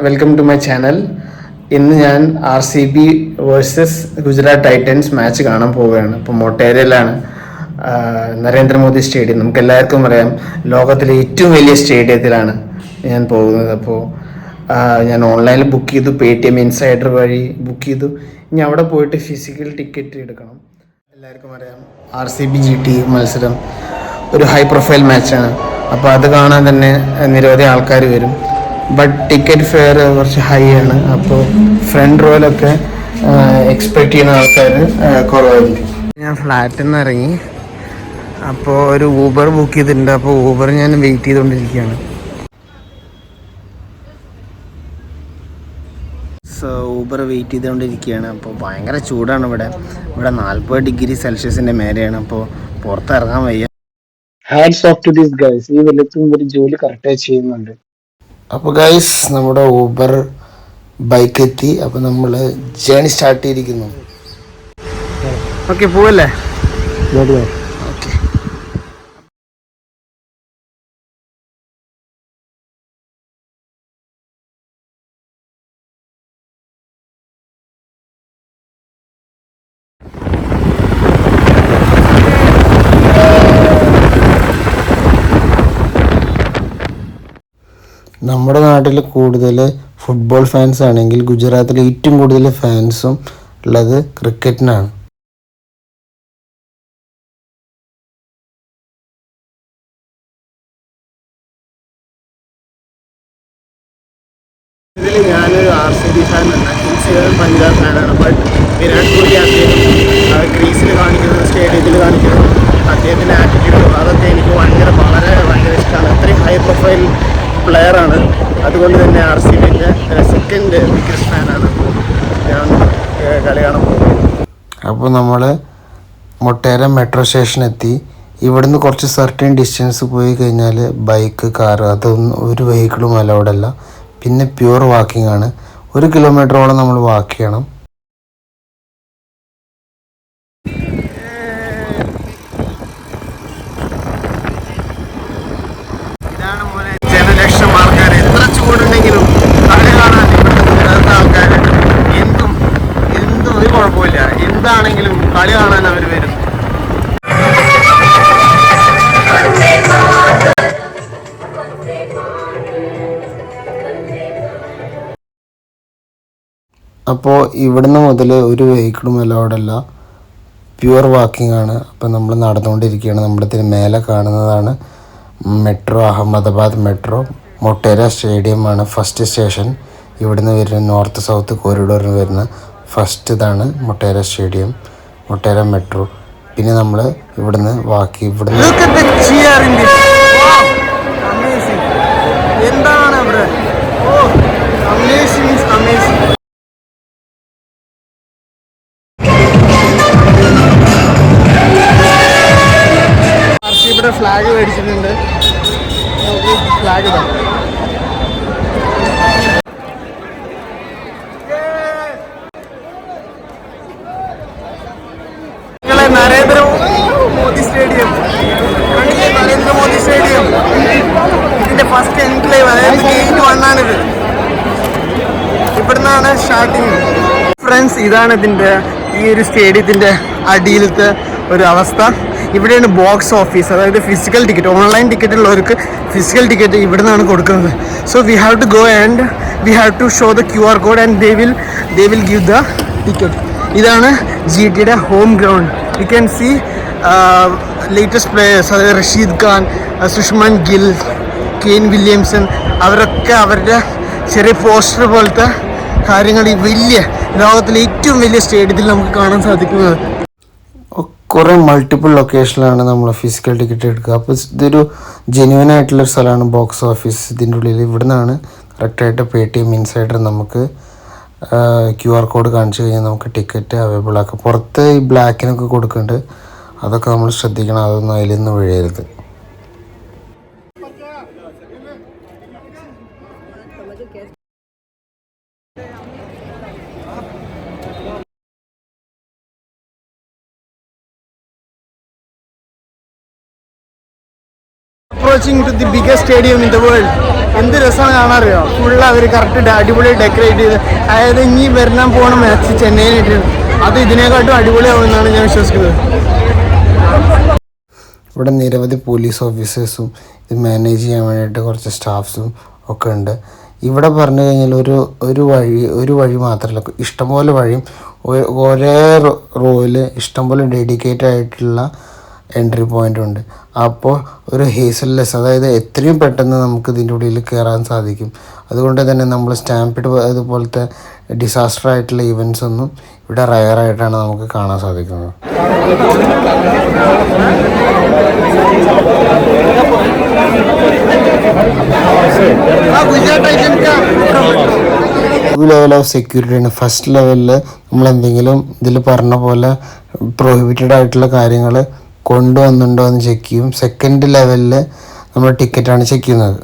Welcome to my channel. ഇന്ന് ഞാൻ RCB versus Gujarat Titans match കാണാൻ പോവുകയാണ്. ഇപ്പോൾ മൊട്ടേരയിലാണ്, നരേന്ദ്രമോദി സ്റ്റേഡിയം. നമുക്ക് എല്ലാവർക്കും അറിയാം, ലോകത്തിലെ ഏറ്റവും വലിയ സ്റ്റേഡിയത്തിലാണ് ഞാൻ പോകുന്നത്. അപ്പോൾ ഞാൻ ഓൺലൈനിൽ ബുക്ക് ചെയ്തു, Paytm ഇൻസൈഡർ വഴി ബുക്ക് ചെയ്തു. ഇനി അവിടെ പോയിട്ട് ഫിസിക്കൽ ടിക്കറ്റ് എടുക്കണം. എല്ലാവർക്കും അറിയാം, RCB GT മത്സരം ഒരു ഹൈ പ്രൊഫൈൽ മാച്ചാണ്. അപ്പോൾ അത് കാണാൻ തന്നെ നിരവധി ആൾക്കാർ വരും. ബട്ട് ടിക്കറ്റ് ഫെയർ കുറച്ച് ഹൈ ആണ്. അപ്പോൾ ഫ്രണ്ട് റോയിലൊക്കെ എക്സ്പെക്ട് ചെയ്യുന്ന ആൾക്കാർ കുറവായിരിക്കും. ഞാൻ ഫ്ലാറ്റിൽ നിന്ന് ഇറങ്ങി, അപ്പോൾ ഒരു ഊബർ ബുക്ക് ചെയ്തിട്ടുണ്ട്. അപ്പോൾ ഊബർ ഞാൻ വെയിറ്റ് ചെയ്തുകൊണ്ടിരിക്കുകയാണ്. സോ ഊബർ വെയിറ്റ് ചെയ്തുകൊണ്ടിരിക്കുകയാണ്. അപ്പോൾ ഭയങ്കര ചൂടാണ് ഇവിടെ 40 ഡിഗ്രി സെൽഷ്യസിൻ്റെ മേലെയാണ്. അപ്പോൾ പുറത്തിറങ്ങാൻ വയ്യ. Hands of two these guys. ഈ വെള്ളത്തും ഒരു ജോലി കറക്റ്റായി ചെയ്യുന്നുണ്ട്. അപ്പോൾ ഗൈസ്, നമ്മുടെ ഊബർ ബൈക്ക് എത്തി. അപ്പോൾ നമ്മൾ ജേണി സ്റ്റാർട്ട് ചെയ്തിരിക്കുന്നു. ഓക്കെ, പോവല്ലേ? ഓക്കെ. നമ്മുടെ നാട്ടിൽ കൂടുതൽ ഫുട്ബോൾ ഫാൻസ് ആണെങ്കിൽ ഗുജറാത്തിൽ ഏറ്റവും കൂടുതൽ ഫാൻസും ഉള്ളത് ക്രിക്കറ്റിനാണ്. ഇതിൽ ഞാനൊരു RCB ഫാനാണ്, പഞ്ചാബ് ഫാനാണ്. ബട്ട് വിരാട് കോഹ്ലി അദ്ദേഹം ക്രീസിൽ കാണിക്കുന്നത്, സ്റ്റേഡിയത്തിൽ കാണിക്കുന്നത്, അദ്ദേഹത്തിൻ്റെ ആറ്റിറ്റ്യൂഡ്, അതൊക്കെ എനിക്ക് വളരെ ഇഷ്ടമാണ്. അത്രയും ഹൈ പ്രൊഫൈൽ പ്ലെയറാണ്. അതുകൊണ്ട് തന്നെ RCBൻ്റെ സെക്കൻഡ് ബിഗ്ഗസ്റ്റ് ഫാനാണ് ഞാൻ. കളി കാണാൻ പോകുന്നത്. അപ്പോൾ നമ്മൾ മൊട്ടേര മെട്രോ സ്റ്റേഷനെത്തി. ഇവിടുന്ന് കുറച്ച് സർട്ടൻ ഡിസ്റ്റൻസ് പോയി കഴിഞ്ഞാൽ ബൈക്ക്, കാറ് അതൊന്നും ഒരു വെഹിക്കിളും അലൗഡല്ല. പിന്നെ പ്യൂർ വാക്കിംഗ് ആണ്. 1 കിലോമീറ്ററോളം നമ്മൾ വാക്ക് ചെയ്യണം. ചൂടുണ്ടെങ്കിലും കളി കാണാൻ ഇവിടുത്തെ ആൾക്കാർ എന്തും ഒരു കുഴപ്പമില്ല, എന്താണെങ്കിലും കളി കാണാൻ അവർ വരും. അപ്പോൾ ഇവിടുന്ന് മുതൽ ഒരു വെഹിക്കിളും അലൗഡല്ല, പ്യുവർ വാക്കിംഗ് ആണ്. അപ്പോൾ നമ്മൾ നടന്നുകൊണ്ടിരിക്കുകയാണ്. നമ്മുടെ ഇതിന് മേലെ കാണുന്നതാണ് മെട്രോ, അഹമ്മദാബാദ് മെട്രോ. മൊട്ടേര സ്റ്റേഡിയമാണ് ഫസ്റ്റ് സ്റ്റേഷൻ. ഇവിടുന്ന് വരുന്ന നോർത്ത് സൗത്ത് കോറിഡോറിന് വരുന്ന ഫസ്റ്റ് ഇതാണ് മൊട്ടേര സ്റ്റേഡിയം, മൊട്ടേര മെട്രോ. പിന്നെ നമ്മൾ ഇവിടുന്ന് ഇവിടുന്ന് എന്താണ് RCBയുടെ ഫ്ലാഗ് മേടിച്ചിട്ടുണ്ട്. ഫ്ലാഗ് ഇതാ. നരേന്ദ്രമോദി സ്റ്റേഡിയം, നരേന്ദ്രമോദി സ്റ്റേഡിയം ഇതിന്റെ ഫസ്റ്റ് എൻക്ലേവ്, അതായത് ഗേറ്റ് 1 ആണിത്. ഇവിടുന്നാണ് സ്റ്റാർട്ടിങ്. ഫ്രണ്ട്സ്, ഇതാണ് ഇതിൻ്റെ ഈ ഒരു സ്റ്റേഡിയത്തിൻ്റെ അടിയിലത്തെ ഒരു അവസ്ഥ. ഇവിടെയാണ് ബോക്സ് ഓഫീസ്, അതായത് ഫിസിക്കൽ ടിക്കറ്റ്, ഓൺലൈൻ ടിക്കറ്റ് ഉള്ളവർക്ക് ഫിസിക്കൽ ടിക്കറ്റ് ഇവിടെ നിന്നാണ് കൊടുക്കുന്നത്. So we have to go and we have to show the QR code and they will give the ticket. ഇതാണ് GTയുടെ home ground. You can see latest players, അതായത് Rashid Khan, Shubman Gill, Kane Williamson, അവരൊക്കെ അവരുടെ ചെറിയ പോസ്റ്റർ പോലത്തെ കാര്യങ്ങൾ ഈ വലിയ ലോകത്തിലെ ഏറ്റവും വലിയ സ്റ്റേഡിയത്തിൽ നമുക്ക് കാണാൻ സാധിക്കുന്നത്. കുറേ മൾട്ടിപ്പിൾ ലൊക്കേഷനിലാണ് നമ്മൾ ഫിസിക്കൽ ടിക്കറ്റ് എടുക്കുക. അപ്പോൾ ഇതൊരു ജെന്യുവൻ ആയിട്ടുള്ളൊരു സ്ഥലമാണ് ബോക്സ് ഓഫീസ്. ഇതിൻ്റെ ഉള്ളിൽ ഇവിടെ നിന്നാണ് കറക്റ്റായിട്ട് Paytm ഇൻസൈഡർ നമുക്ക് QR കോഡ് കാണിച്ചു കഴിഞ്ഞാൽ നമുക്ക് ടിക്കറ്റ് അവൈലബിൾ ആക്കാം. പുറത്ത് ഈ ബ്ലാക്കിനൊക്കെ കൊടുക്കുന്നുണ്ട്, അതൊക്കെ നമ്മൾ ശ്രദ്ധിക്കണം, അതൊന്നും അതിൽ നിന്ന് വീഴരുത്. Approaching to the biggest stadium in the world. എന്ത് രസമാണ് കാണാറിയോ. ഫുള്ള് അവർ കറക്റ്റ് അടിപൊളി ഡെക്കറേറ്റ് ചെയ്ത്, അതായത് ഇനി വരാൻ പോണ മാച്ച് ചെന്നൈയിലിട്ട് അത് ഇതിനെക്കാട്ടും അടിപൊളിയാവുമെന്നാണ് ഞാൻ വിശ്വസിക്കുന്നത്. ഇവിടെ നിരവധി പോലീസ് ഓഫീസേഴ്സും ഇത് മാനേജ് ചെയ്യാൻ വേണ്ടിയിട്ട് കുറച്ച് സ്റ്റാഫ്സും ഒക്കെ ഉണ്ട്. ഇവിടെ പറഞ്ഞു കഴിഞ്ഞാൽ ഒരു വഴി മാത്രമല്ല, ഇഷ്ടംപോലെ വഴിയും ഒരേ റോയിൽ ഇഷ്ടംപോലെ ഡെഡിക്കേറ്റഡ് ആയിട്ടുള്ള എൻട്രി പോയിൻ്റ് ഉണ്ട്. അപ്പോൾ ഒരു ഹേസൽലെസ്, അതായത് എത്രയും പെട്ടെന്ന് നമുക്ക് ഇതിൻ്റെ ഉള്ളിൽ കയറാൻ സാധിക്കും. അതുകൊണ്ട് തന്നെ നമ്മൾ സ്റ്റാമ്പിഡ് അതുപോലത്തെ ഡിസാസ്റ്റർ ആയിട്ടുള്ള ഇവൻറ്റ്സ് ഒന്നും ഇവിടെ റയറായിട്ടാണ് നമുക്ക് കാണാൻ സാധിക്കുന്നത്. ലെവൽ ഓഫ് സെക്യൂരിറ്റി ആണ്. ഫസ്റ്റ് ലെവലിൽ നമ്മൾ എന്തെങ്കിലും ഇതിൽ പറഞ്ഞ പോലെ പ്രൊഹിബിറ്റഡ് ആയിട്ടുള്ള കാര്യങ്ങൾ കൊണ്ടുവന്നുണ്ടോ എന്ന് ചെക്ക് ചെയ്യും. സെക്കൻഡ് ലെവലിൽ നമ്മൾ ടിക്കറ്റാണ് ചെക്ക് ചെയ്യുന്നത്.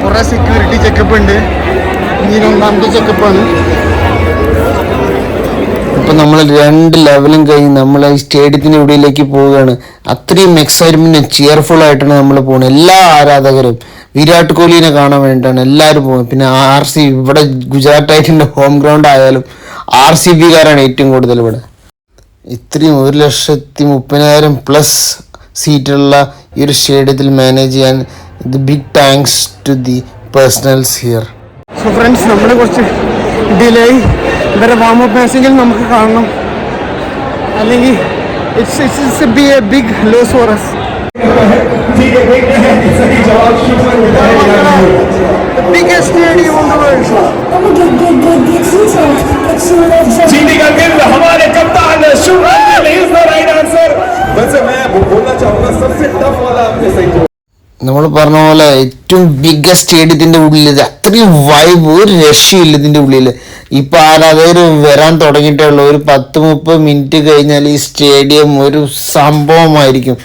കുറേ സെക്യൂരിറ്റി ചെക്കപ്പ് ഉണ്ട്. ഇനി രണ്ടാമത്തെ ചെക്കപ്പാണ്. ഇപ്പം നമ്മൾ 2 ലെവലും കഴിഞ്ഞ് നമ്മൾ ഈ സ്റ്റേഡിയത്തിൻ്റെ ഉള്ളിലേക്ക് പോവുകയാണ്. അത്രയും എക്സൈറ്റ്മെൻറ്റും ചിയർഫുൾ ആയിട്ടാണ് നമ്മൾ പോകുന്നത്. എല്ലാ ആരാധകരും വിരാട് കോഹ്ലിനെ കാണാൻ വേണ്ടിയിട്ടാണ് എല്ലാവരും പോകുന്നത്. പിന്നെ ഇവിടെ ഗുജറാത്ത് ടൈറ്റൻ്റെ ഹോം ഗ്രൗണ്ട് ആയാലും RCBക്കാരാണ് ഏറ്റവും കൂടുതൽ ഇവിടെ. ഇത്രയും 1,30,000+ സീറ്റുള്ള ഈ ഒരു സ്റ്റേഡിയത്തിൽ മാനേജ് ചെയ്യാൻ big thanks to the personals here. So friends, നമ്മൾ കുറച്ച് ഡിലേ ഇവരെ വാമപ്പ് മാച്ചെങ്കിലും നമുക്ക് കാണണം, അല്ലെങ്കിൽ it's a big loss for us. The biggest stadium in the world. जीने का गिल हमारे कप्तान शुभ्रांजल इज द राइट आंसर. वैसे मैं बोलना चाहूंगा सबसे टफ वाला आपने सही बोला. നമ്മൾ പറഞ്ഞ പോലെ ഏറ്റവും ബിഗ്ഗസ്റ്റ് സ്റ്റേഡിയത്തിൻ്റെ ഉള്ളിൽ അത്രയും വൈബ് ഒരു രക്ഷയില്ല ഇതിൻ്റെ ഉള്ളിൽ. ഇപ്പം ആരാധകർ വരാൻ തുടങ്ങിയിട്ടേ ഉള്ളൂ. ഒരു 10-30 മിനിറ്റ് കഴിഞ്ഞാൽ ഈ സ്റ്റേഡിയം ഒരു സംഭവമായിരിക്കും.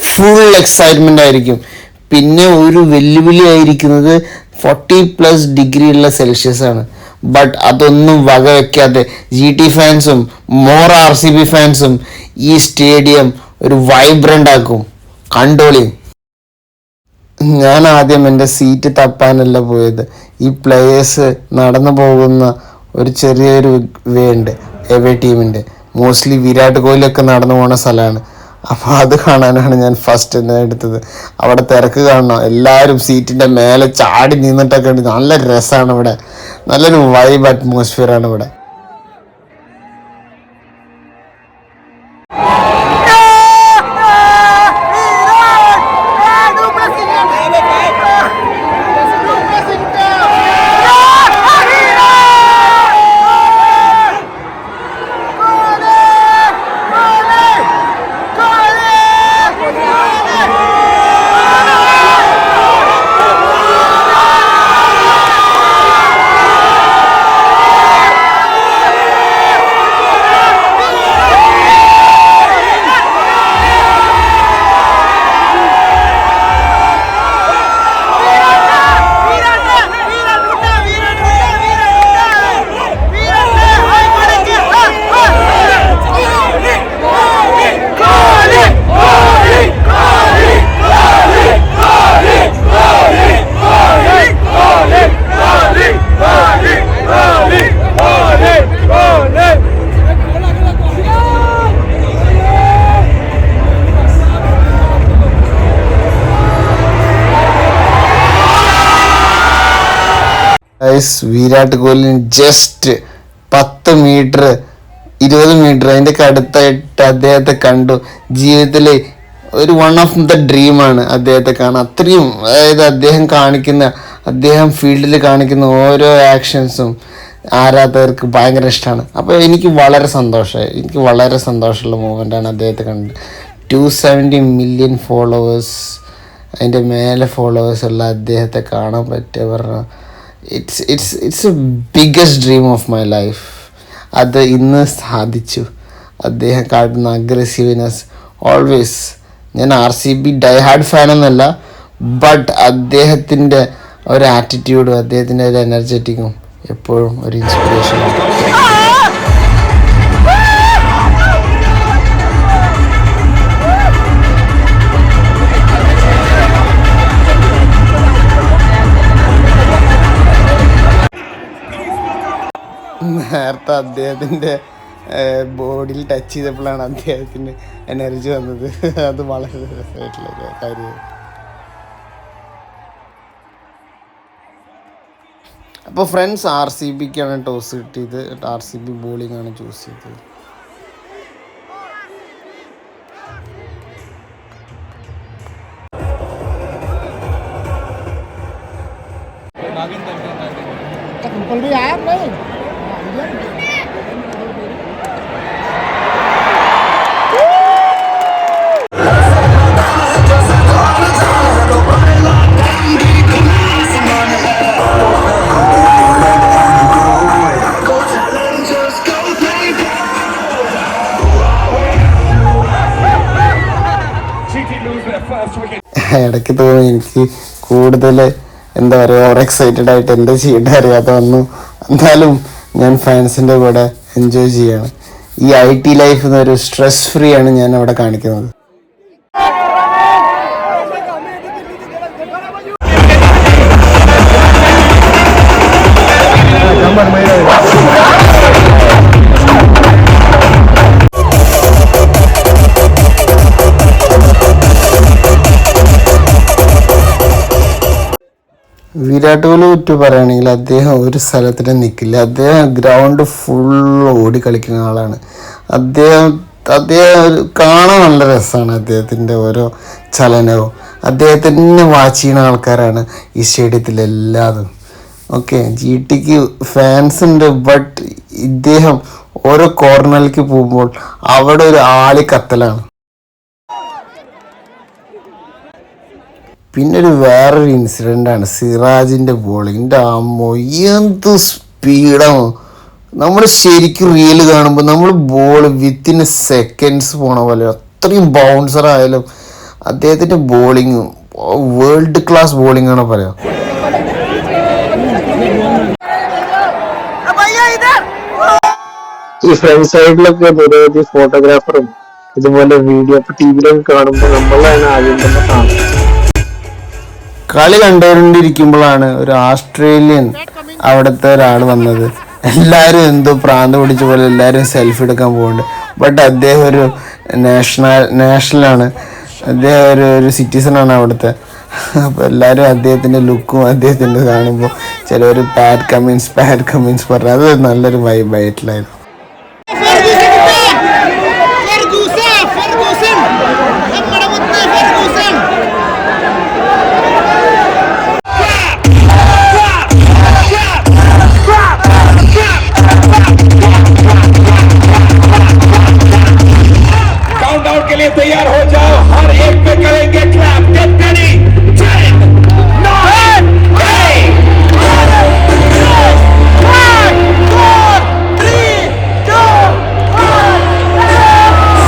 ഫുൾ എക്സൈറ്റ്മെൻ്റ് ആയിരിക്കും. പിന്നെ ഒരു വെല്ലുവിളി ആയിരിക്കുന്നത് 40+ ഡിഗ്രി ഉള്ള സെൽഷ്യസ് ആണ്. ബട്ട് അതൊന്നും വകവെക്കാതെ GT ഫാൻസും RCB ഫാൻസും ഈ സ്റ്റേഡിയം ഒരു വൈബ്രൻ്റ് ആക്കും. കണ്ടോളിയും. ഞാൻ ആദ്യം എൻ്റെ സീറ്റ് തപ്പാനല്ല പോയത്. ഈ പ്ലേയേഴ്സ് നടന്നു പോകുന്ന ഒരു ചെറിയൊരു വേ ഉണ്ട് എവേ ടീമിൻ്റെ. മോസ്റ്റ്ലി വിരാട് കോഹ്ലിയൊക്കെ നടന്നു പോകുന്ന സ്ഥലമാണ്. അപ്പോൾ അത് കാണാനാണ് ഞാൻ ഫസ്റ്റ് എന്നെ എടുത്തത്. അവിടെ തിരക്ക് കാണണം. എല്ലാവരും സീറ്റിൻ്റെ മേലെ ചാടി നിന്നിട്ടൊക്കെ ഉണ്ട്. നല്ല രസമാണ് ഇവിടെ. നല്ലൊരു വൈബ് അറ്റ്മോസ്ഫിയറാണ് ഇവിടെ. Virat Kohli just 10 metre 20 metre അതിൻ്റെ അടുത്തായിട്ട് അദ്ദേഹത്തെ കണ്ടു. ജീവിതത്തിൽ ഒരു വൺ ഓഫ് ദ ഡ്രീമാണ് അദ്ദേഹത്തെ കാണാൻ. അത്രയും, അതായത് അദ്ദേഹം ഫീൽഡിൽ കാണിക്കുന്ന ഓരോ ആക്ഷൻസും ആരാധകർക്ക് ഭയങ്കര ഇഷ്ടമാണ്. അപ്പോൾ എനിക്ക് വളരെ സന്തോഷമുള്ള മൂമെൻ്റാണ് അദ്ദേഹത്തെ കണ്ടത്. 270 മില്യൺ ഫോളോവേഴ്സ്, അതിൻ്റെ മേലെ ഫോളോവേഴ്സ് ഉള്ള അദ്ദേഹത്തെ കാണാൻ പറ്റുക പറഞ്ഞാൽ it's A biggest dream of my life. അത് ഇന്ന് സാധിച്ചു. അദ്ദേഹം കാട്ടുന്ന അഗ്രസീവ്നെസ് ഓൾവേസ്. ഞാൻ RCB ഡൈഹാർഡ് ഫാനൊന്നുമല്ല, ബട്ട് അദ്ദേഹത്തിൻ്റെ ഒരു ആറ്റിറ്റ്യൂഡും അദ്ദേഹത്തിൻ്റെ ഒരു എനർജറ്റിക്കും എപ്പോഴും ഒരു ഇൻസ്പിറേഷനാണ്. നേരത്തെ അദ്ദേഹത്തിൻ്റെ ബോഡിയിൽ ടച്ച് ചെയ്തപ്പോഴാണ് അദ്ദേഹത്തിന് എനർജി വന്നത്. അത് വളരെ രസമായിട്ടുള്ള കാര്യമാണ്. അപ്പോൾ ഫ്രണ്ട്സ്, RCBക്കാണ് ടോസ് കിട്ടിയത്. RCB ബോളിംഗ് ആണ് ചൂസ് ചെയ്തത്. ഇടയ്ക്ക് തോന്നി എനിക്ക് കൂടുതൽ എന്താ പറയുക, ഓവർ എക്സൈറ്റഡ് ആയിട്ട് എന്താ ചെയ്യേണ്ട അറിയാതെ വന്നു. എന്നാലും ഞാൻ ഫാൻസിൻ്റെ കൂടെ എൻജോയ് ചെയ്യാണ്. ഈ IT ലൈഫ് എന്നൊരു സ്ട്രെസ് ഫ്രീ ആണ് ഞാൻ അവിടെ കാണിക്കുന്നത്. വിരാട് കോഹ്ലി പറ്റി പറയുകയാണെങ്കിൽ അദ്ദേഹം ഒരു സ്ഥലത്തിന് നിൽക്കില്ല. അദ്ദേഹം ഗ്രൗണ്ട് ഫുൾ ഓടി കളിക്കുന്ന ആളാണ്. അദ്ദേഹം കാണാൻ നല്ല രസമാണ്. അദ്ദേഹത്തിൻ്റെ ഓരോ ചലനവും അദ്ദേഹത്തിനെ വാച്ച് ചെയ്യുന്ന ആൾക്കാരാണ് ഈ സ്റ്റേഡിയത്തിലെല്ലാതും. ഓക്കെ, GTക്ക് ഫാൻസ് ഉണ്ട്, ബട്ട് ഇദ്ദേഹം ഓരോ കോർണറിലേക്ക് പോകുമ്പോൾ അവിടെ ഒരു ആളിക്കത്തലാണ്. പിന്നെ വേറൊരു ഇൻസിഡൻ്റാണ് സിറാജിൻ്റെ ബോളിങ്ങിൻ്റെ. അമ്മോ, എന്ത് സ്പീഡാണ്! നമ്മൾ ശരിക്കും റീൽ കാണുമ്പോൾ നമ്മൾ ബോൾ വിത്തിൻ സെക്കൻഡ്സ് പോണ പോലെ, അത്രയും ബൗൺസർ ആയാലും അദ്ദേഹത്തിൻ്റെ ബോളിങ് വേൾഡ് ക്ലാസ് ബോളിംഗ് ആണ് പറയാം. ഈ ഫ്രണ്ട് സൈഡിലൊക്കെ നിരവധി ഫോട്ടോഗ്രാഫറും ഇതുപോലെ വീഡിയോ TV-ലൊക്കെ കാണുമ്പോൾ നമ്മളാണ് ആദ്യം തന്നെ കാണുന്നത്. കളി കണ്ടുകൊണ്ടിരിക്കുമ്പോഴാണ് ഒരു ഓസ്ട്രേലിയൻ അവിടുത്തെ ഒരാൾ വന്നത്. എല്ലാവരും എന്തോ പ്രാന്ത് പിടിച്ച പോലെ എല്ലാവരും സെൽഫി എടുക്കാൻ പോകുന്നുണ്ട്. ബട്ട് അദ്ദേഹം ഒരു നാഷണലാണ്, അദ്ദേഹം ഒരു സിറ്റിസണാണ് അവിടുത്തെ. അപ്പോൾ എല്ലാവരും അദ്ദേഹത്തിൻ്റെ ലുക്കും അദ്ദേഹത്തിൻ്റെ കാണുമ്പോൾ ചിലർ പാറ്റ് കമ്മിൻസ് പറഞ്ഞത് അത് നല്ലൊരു വൈബായിട്ടുണ്ടായിരുന്നു. तैयार हो जाओ, हर एक पे करेंगे क्लैप. Get ready, 10, 9, 8, 7, 5, 4, 3, 2,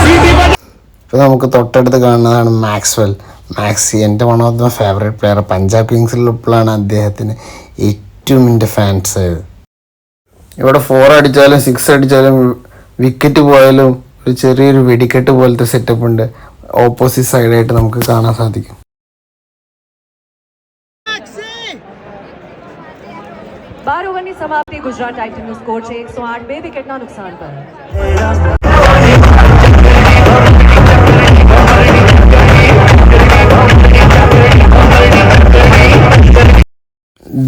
1. ഇപ്പോൾ നമുക്ക് തൊട്ടടുത്ത് കാണുന്നതാണ് മാക്സി. എൻ്റെ one of the favourite player. Punjab കിങ്സിലുള്ളപ്പോഴാണ് അദ്ദേഹത്തിന് ഏറ്റവും എൻ്റെ ഫാൻസ് ആയത്. ഇവിടെ 4 അടിച്ചാലും 6 അടിച്ചാലും വിക്കറ്റ് പോയാലും ഒരു ചെറിയൊരു വെടിക്കെട്ട് പോലത്തെ സെറ്റപ്പ് ഉണ്ട് ഓപ്പോസിറ്റ് സൈഡായിട്ട് നമുക്ക് കാണാൻ സാധിക്കും. बार ओवरनी समाप्ति गुजरात टाइटन्सનો સ્કોર છે 108, 2 વિકેટના નુકસાન પર.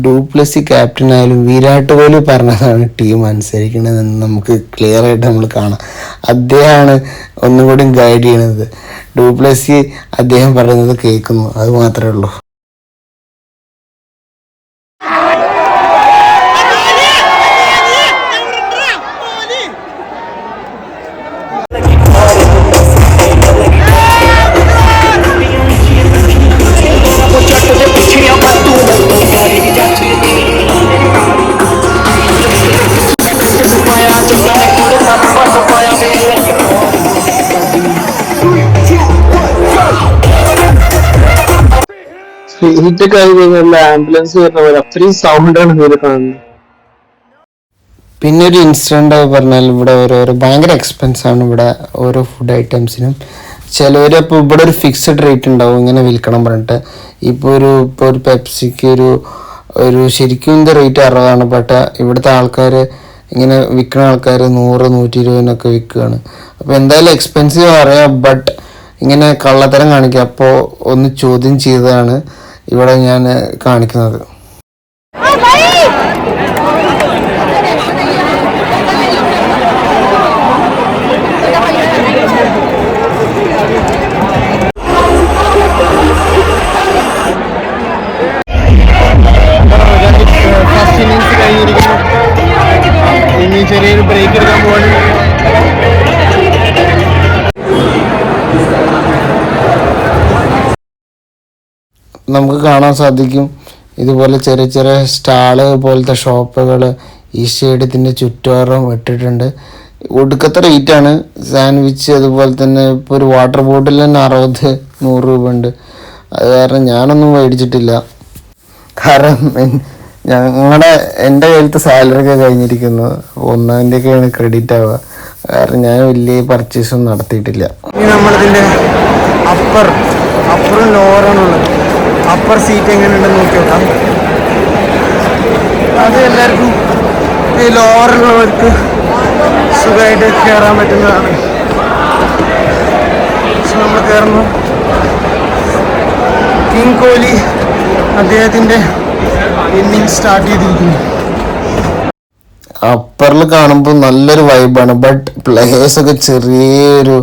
ഡൂപ്ലസി ക്യാപ്റ്റൻ ആയാലും വിരാട് കോഹ്ലി പറഞ്ഞതാണ് ടീം അനുസരിക്കണതെന്ന് നമുക്ക് ക്ലിയർ ആയിട്ട് നമ്മൾ കാണാം. അദ്ദേഹമാണ് ഒന്നും കൂടി ഗൈഡ് ചെയ്യണത്. ഡൂപ്ലസി അദ്ദേഹം പറയുന്നത് കേൾക്കുന്നു, അത് മാത്രമേ ഉള്ളൂ. ഹിറ്റൊക്കെ ആയി കഴിഞ്ഞാൽ ആംബുലൻസ് വരുന്ന പോലെ അത്രയും സൗണ്ടാണ് ഇതിൽ കാണുന്നത്. പിന്നെ ഒരു ഇൻസിഡൻ്റ് പറഞ്ഞാൽ ഇവിടെ ഓരോരോ ഭയങ്കര എക്സ്പെൻസ് ആണ് ഇവിടെ ഓരോ ഫുഡ് ഐറ്റംസിനും. ചിലവർ അപ്പോൾ ഇവിടെ ഒരു ഫിക്സഡ് റേറ്റ് ഉണ്ടാവും ഇങ്ങനെ വിൽക്കണം പറഞ്ഞിട്ട്. ഇപ്പോൾ ഒരു പെപ്സിക്ക് ഒരു ശരിക്കും ഇതിൻ്റെ റേറ്റ് 60, ബട്ട് ഇവിടുത്തെ ആൾക്കാർ ഇങ്ങനെ വിൽക്കുന്ന ആൾക്കാർ 100-120 വിൽക്കുകയാണ്. അപ്പോൾ എന്തായാലും എക്സ്പെൻസീവ് അറിയാം, ബട്ട് ഇങ്ങനെ കള്ളത്തരം കാണിക്കുക. അപ്പോൾ ഒന്ന് ചോദ്യം ചെയ്തതാണ് ഇവിടെ ഞാൻ കാണിക്കുന്നത്. ഫസ്റ്റ് ഇന്നിങ്സ് കഴിഞ്ഞിരിക്കുന്നു. ഇനി ചെറിയൊരു ബ്രേക്ക് എടുക്കാൻ പോവാണ്. നമുക്ക് കാണാൻ സാധിക്കും ഇതുപോലെ ചെറിയ ചെറിയ സ്റ്റാള് പോലത്തെ ഷോപ്പുകൾ ഈ സ്റ്റേഡിയത്തിൻ്റെ ചുറ്റോറം ഇട്ടിട്ടുണ്ട്. ഒടുക്കത്തെ റേറ്റാണ്. സാൻഡ്വിച്ച് അതുപോലെ തന്നെ ഇപ്പോൾ ഒരു വാട്ടർ ബോട്ടിൽ തന്നെ 60-100 രൂപ ഉണ്ട്. അത് കാരണം ഞാനൊന്നും മേടിച്ചിട്ടില്ല. കാരണം എൻ്റെ കയ്യിലത്തെ സാലറി ഒക്കെ കഴിഞ്ഞിരിക്കുന്നു. 1-ാം തീയതിയൊക്കെയാണ് ക്രെഡിറ്റ് ആവുക. കാരണം ഞാൻ വലിയ പർച്ചേസൊന്നും നടത്തിയിട്ടില്ല. ഇനി നമ്മളിതിൻ്റെ അപ്പറും ലോവറാണുള്ളത്. അപ്പർ സീറ്റ് എങ്ങനെയുണ്ടെന്ന് നോക്കി നോക്കാം. അത് എല്ലാവർക്കും ഈ ലോവറിലുള്ളവർക്ക് സുഖമായിട്ട് കയറാൻ പറ്റുന്നതാണ്. പക്ഷെ നമ്മൾ കയറുന്നു. കിങ് കോഹ്ലി അദ്ദേഹത്തിൻ്റെ ഇന്നിങ്സ് സ്റ്റാർട്ട് ചെയ്തിരിക്കുന്നു. അപ്പറിൽ കാണുമ്പോൾ നല്ലൊരു വൈബാണ്, ബട്ട് പ്ലേയേഴ്സൊക്കെ ചെറിയൊരു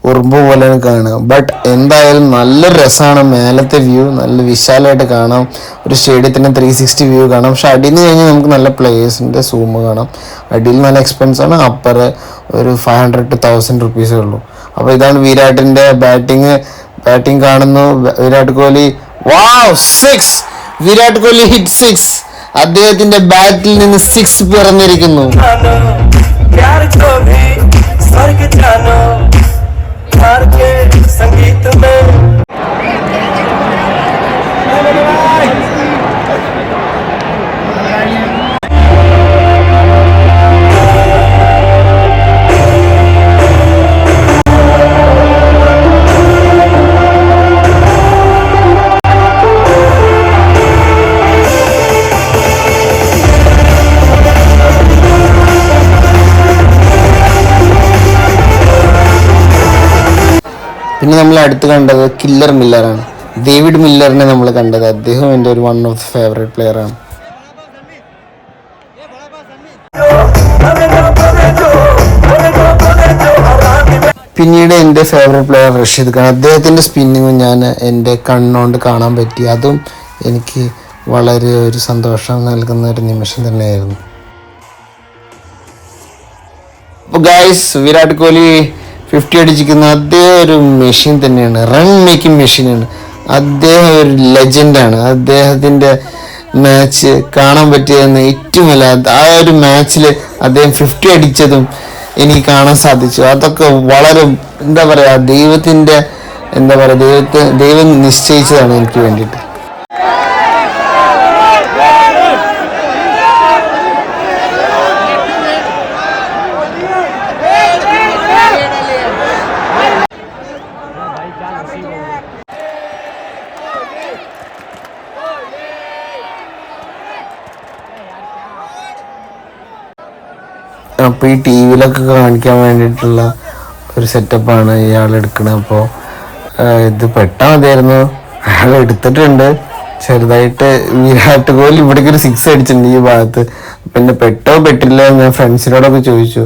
ഉറുമ്പ് പോലെയാണ് കാണുക. ബട്ട് എന്തായാലും നല്ലൊരു രസമാണ്. മേലത്തെ വ്യൂ നല്ല വിശാലമായിട്ട് കാണാം. ഒരു സ്റ്റേഡിയത്തിൻ്റെ 360 വ്യൂ കാണാം. പക്ഷെ അടിയിൽ നിന്ന് കഴിഞ്ഞാൽ നമുക്ക് നല്ല പ്ലേയേഴ്സിൻ്റെ സൂം കാണാം. അടിയിൽ നല്ല എക്സ്പെൻസാണ്. അപ്പർ ഒരു 500-1000 റുപ്പീസേ ഉള്ളൂ. അപ്പോൾ ഇതാണ് വിരാട്ടിൻ്റെ ബാറ്റിംഗ് കാണുന്നു. വിരാട് കോഹ്ലി വാവ് 6. വിരാട് കോഹ്ലി ഹിറ്റ് 6. അദ്ദേഹത്തിന്റെ ബാറ്റിൽ നിന്ന് 6 പിറന്നിരിക്കുന്നു. പിന്നെ നമ്മൾ അടുത്ത് കണ്ടത് കില്ലർ മില്ലറാണ്. ഡേവിഡ് മില്ലറിനെ നമ്മൾ കണ്ടത്. അദ്ദേഹം എൻ്റെ ഒരു 1 ഓഫ് ദി ഫേവറേറ്റ് പ്ലെയർ ആണ്. പിന്നീട് എൻ്റെ ഫേവറേറ്റ് പ്ലെയർ റഷീദ് ഖാൻ. അദ്ദേഹത്തിൻ്റെ സ്പിന്നിങ്ങും ഞാൻ എൻ്റെ കണ്ണുകൊണ്ട് കാണാൻ പറ്റി. അതും എനിക്ക് വളരെ ഒരു സന്തോഷം നൽകുന്ന ഒരു നിമിഷം തന്നെയായിരുന്നു. അപ്പോൾ ഗായ്സ്, വിരാട് കോഹ്ലി 50 അടിച്ചിരിക്കുന്ന അദ്ദേഹം ഒരു മെഷീൻ തന്നെയാണ്. റൺ മേക്കിംഗ് മെഷീനാണ്. അദ്ദേഹം ഒരു ലെജൻഡാണ്. അദ്ദേഹത്തിൻ്റെ മാച്ച് കാണാൻ പറ്റിയതെന്ന് ഏറ്റവും വലിയ ആ ഒരു മാച്ചിൽ അദ്ദേഹം 50 അടിച്ചതും എനിക്ക് കാണാൻ സാധിച്ചു. അതൊക്കെ വളരെ ദൈവം നിശ്ചയിച്ചതാണ് എനിക്ക് വേണ്ടിയിട്ട്. അപ്പോൾ ഈ ടി വിയിലൊക്കെ കാണിക്കാൻ വേണ്ടിയിട്ടുള്ള ഒരു സെറ്റപ്പാണ് ഇയാൾ എടുക്കുന്നത്. അപ്പോൾ ഇത് പെട്ടാൽ മതിയായിരുന്നു. അയാൾ എടുത്തിട്ടുണ്ട്. ചെറുതായിട്ട് വിരാട് കോഹ്ലി ഇവിടേക്ക് ഒരു 6 അടിച്ചിട്ടുണ്ട് ഈ ഭാഗത്ത്. പിന്നെ പെട്ടോ പെട്ടില്ല ഞാൻ ഫ്രണ്ട്സിനോടൊക്കെ ചോദിച്ചു.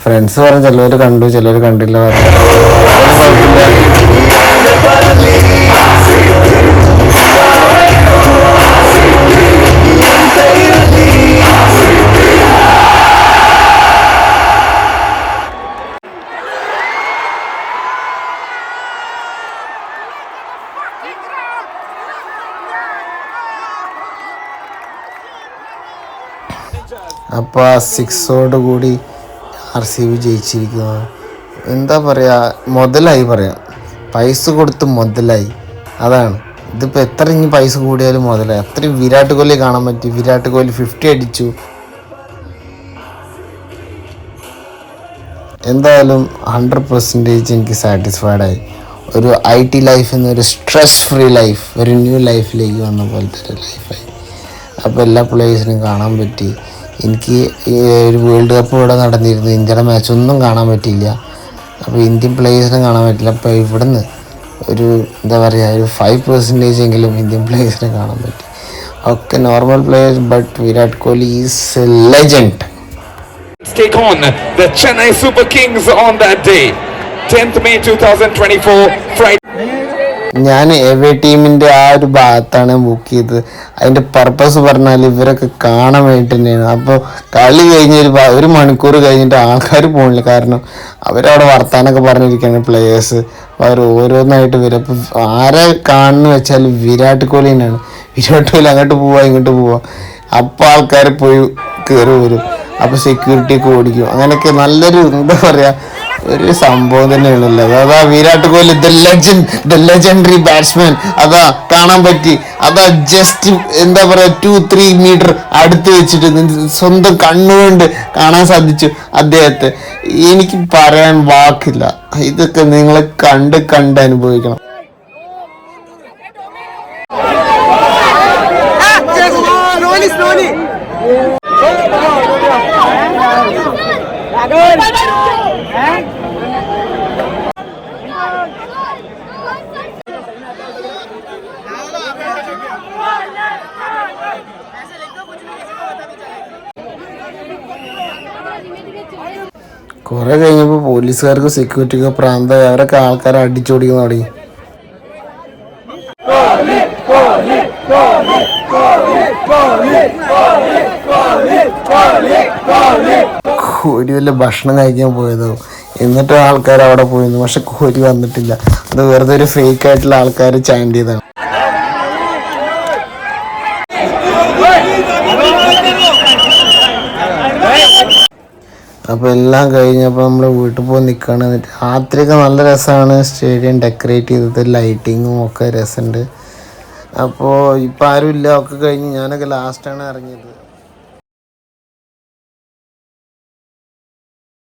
ഫ്രണ്ട്സ് പറഞ്ഞു ചിലവർ കണ്ടു ചിലവർ കണ്ടില്ല പറഞ്ഞു. അപ്പോൾ ആ 6ഓട് കൂടി RCB ജയിച്ചിരിക്കുന്നത്. എന്താ പറയുക, മുതലായി പറയാം. പൈസ കൊടുത്ത് മുതലായി. അതാണ് ഇതിപ്പോൾ എത്ര ഇനി പൈസ കൂടിയാലും മുതലായി. അത്രയും വിരാട് കോഹ്ലി കാണാൻ പറ്റി. വിരാട് കോഹ്ലി 50 അടിച്ചു. എന്തായാലും 100% എനിക്ക് സാറ്റിസ്ഫൈഡായി. ഒരു IT ലൈഫിൽ നിന്ന് ഒരു സ്ട്രെസ് ഫ്രീ ലൈഫ്, ഒരു ന്യൂ ലൈഫിലേക്ക് വന്ന പോലത്തെ ഒരു ലൈഫായി. അപ്പോൾ എല്ലാ പ്ലേയേഴ്സിനും കാണാൻ പറ്റി. എനിക്ക് ഒരു വേൾഡ് കപ്പ് ഇവിടെ നടന്നിരുന്നു, ഇന്ത്യയുടെ മാച്ച് ഒന്നും കാണാൻ പറ്റിയില്ല. അപ്പോൾ ഇന്ത്യൻ പ്ലേയേഴ്സിനെ കാണാൻ പറ്റില്ല. അപ്പോൾ ഇവിടുന്ന് ഒരു എന്താ പറയുക, ഒരു 5% എങ്കിലും ഇന്ത്യൻ പ്ലേയേഴ്സിനെ കാണാൻ പറ്റി. ഒക്കെ normal players, but Virat Kohli is A legend. Take on the Chennai Super Kings on that day, 10th May 2024, Friday. ഞാൻ എവേ ടീമിൻ്റെ ആ ഒരു ഭാഗത്താണ് ബുക്ക് ചെയ്തത്. അതിൻ്റെ പർപ്പസ് പറഞ്ഞാൽ ഇവരൊക്കെ കാണാൻ വേണ്ടി തന്നെയാണ്. അപ്പോൾ കളി കഴിഞ്ഞ് ഒരു മണിക്കൂർ കഴിഞ്ഞിട്ട് ആൾക്കാർ പോകണില്ല. കാരണം അവരവിടെ വർത്താനൊക്കെ പറഞ്ഞിരിക്കുകയാണ് പ്ലേയേഴ്സ്. അവർ ഓരോന്നായിട്ട് വരും. അപ്പോൾ ആരെ കാണുന്നു വെച്ചാൽ വിരാട് കോഹ്ലി തന്നെയാണ്. വിരാട് കോഹ്ലി അങ്ങോട്ട് പോവുക ഇങ്ങോട്ട് പോവുക, അപ്പോൾ ആൾക്കാർ പോയി കയറി വരും. അപ്പോൾ സെക്യൂരിറ്റിയൊക്കെ ഓടിക്കും. അങ്ങനെയൊക്കെ നല്ലൊരു എന്താ പറയുക, ഒരു സംഭവം തന്നെയാണല്ലോ. അതാ Virat Kohli the legendary batsman, അതാ കാണാൻ പറ്റി. അതാ ജസ്റ്റ് എന്താ പറയുക 2-3 മീറ്റർ അടുത്ത് വെച്ചിട്ട് സ്വന്തം കണ്ണുകൊണ്ട് കാണാൻ സാധിച്ചു അദ്ദേഹത്തെ. എനിക്ക് പറയാൻ വാക്കില്ല. ഇതൊക്കെ നിങ്ങൾ കണ്ട് അനുഭവിക്കണം. കുറെ കഴിഞ്ഞപ്പോൾ പോലീസുകാർക്ക് സെക്യൂരിറ്റിക്ക് പ്രാന്തമായി. അവരൊക്കെ ആൾക്കാരെ അടിച്ചോടിക്കാൻ തുടങ്ങി. കോഹ്ലി വല്ല ഭക്ഷണം കഴിക്കാൻ പോയതോ, എന്നിട്ടും ആൾക്കാർ അവിടെ പോയിരുന്നു. പക്ഷെ കോഹ്ലി വന്നിട്ടില്ല. അത് വെറുതെ ഒരു ഫേക്ക് ആയിട്ടുള്ള ആൾക്കാർ ചാൻഡ് ചെയ്തതാണ്. അപ്പോൾ എല്ലാം കഴിഞ്ഞപ്പോൾ നമ്മൾ വീട്ടിൽ പോയി നിൽക്കുകയാണ്. എന്നിട്ട് രാത്രിയൊക്കെ നല്ല രസമാണ്. സ്റ്റേഡിയം ഡെക്കറേറ്റ് ചെയ്തത്, ലൈറ്റിങ്ങും ഒക്കെ രസമുണ്ട്. അപ്പോൾ ഇപ്പം ആരും ഇല്ല, ഒക്കെ കഴിഞ്ഞ് ഞാനൊക്കെ ലാസ്റ്റാണ് ഇറങ്ങിയത്.